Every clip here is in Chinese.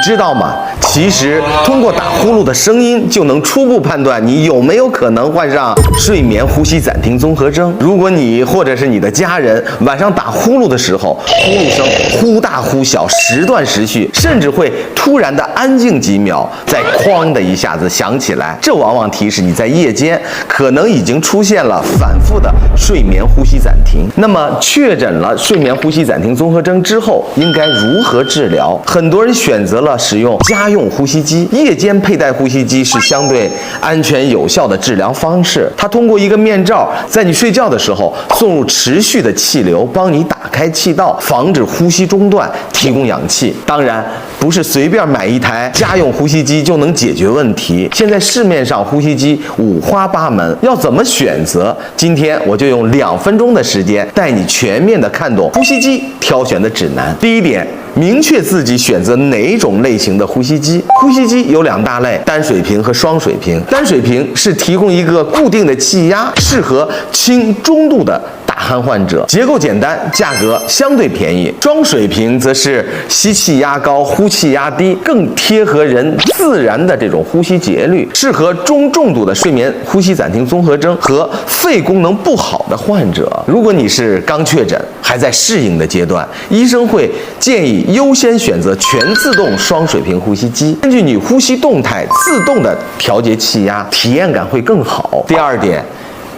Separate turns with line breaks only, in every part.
知道吗？其实通过打呼噜的声音就能初步判断你有没有可能患上睡眠呼吸暂停综合征。如果你或者是你的家人晚上打呼噜的时候，呼噜声忽大忽小，时断时续，甚至会突然的安静几秒，再哐的一下子响起来，这往往提示你在夜间可能已经出现了反复的睡眠呼吸暂停。那么确诊了睡眠呼吸暂停综合征之后，应该如何治疗？很多人选择了使用家用呼吸机，夜间佩戴呼吸机是相对安全有效的治疗方式。它通过一个面罩，在你睡觉的时候送入持续的气流，帮你打开气道，防止呼吸中断，提供氧气。当然，不是随便买一台家用呼吸机就能解决问题。现在市面上呼吸机五花八门，要怎么选择？今天我就用2分钟的时间带你全面的看懂呼吸机挑选的指南。第一点，明确自己选择哪种类型的呼吸机。呼吸机有2大类，单水平和双水平。单水平是提供一个固定的气压，适合轻中度的大鼾患者，结构简单，价格相对便宜。双水平则是吸气压高，呼气压低，更贴合人自然的这种呼吸节律，适合中重度的睡眠呼吸暂停综合征和肺功能不好的患者。如果你是刚确诊，还在适应的阶段，医生会建议优先选择全自动双水平呼吸机，根据你呼吸动态自动的调节气压，体验感会更好。第二点，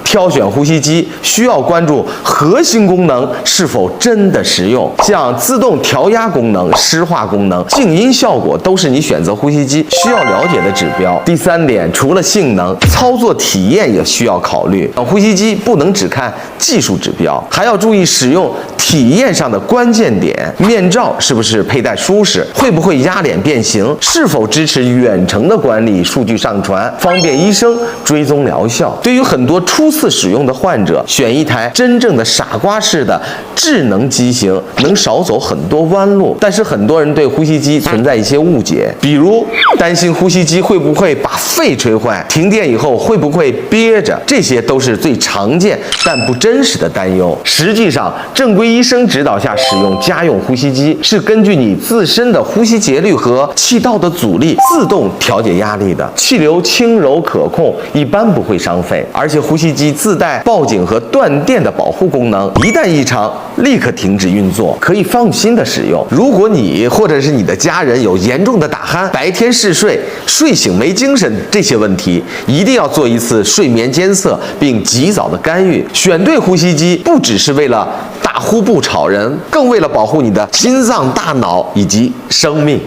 挑选呼吸机需要关注核心功能是否真的实用，像自动调压功能、湿化功能、静音效果都是你选择呼吸机需要了解的指标。第三点，除了性能，操作体验也需要考虑。呼吸机不能只看技术指标，还要注意使用体验上的关键点。面罩是不是佩戴舒适？会不会压脸变形？是否支持远程的管理、数据上传，方便医生追踪疗效？对于很多初次使用的患者，选一台真正的傻瓜式的智能机型，能少走很多弯路。但是很多人对呼吸机存在一些误解，比如担心呼吸机会不会把肺吹坏，停电以后会不会憋着，这些都是最常见但不真实的担忧。实际上，正规医生指导下使用家用呼吸机，是根据你自身的呼吸节律和气道的阻力自动调节压力的，气流轻柔可控，一般不会伤肺。而且呼吸机自带报警和断电的保护功能，一旦异常立刻停止运作，可以放心的使用。如果你或者是你的家人有严重的打鼾、白天嗜睡、睡醒没精神这些问题，一定要做一次睡眠监测，并及早的干预。选对呼吸机不只是为了打呼不吵人，更为了保护你的心脏、大脑以及生命。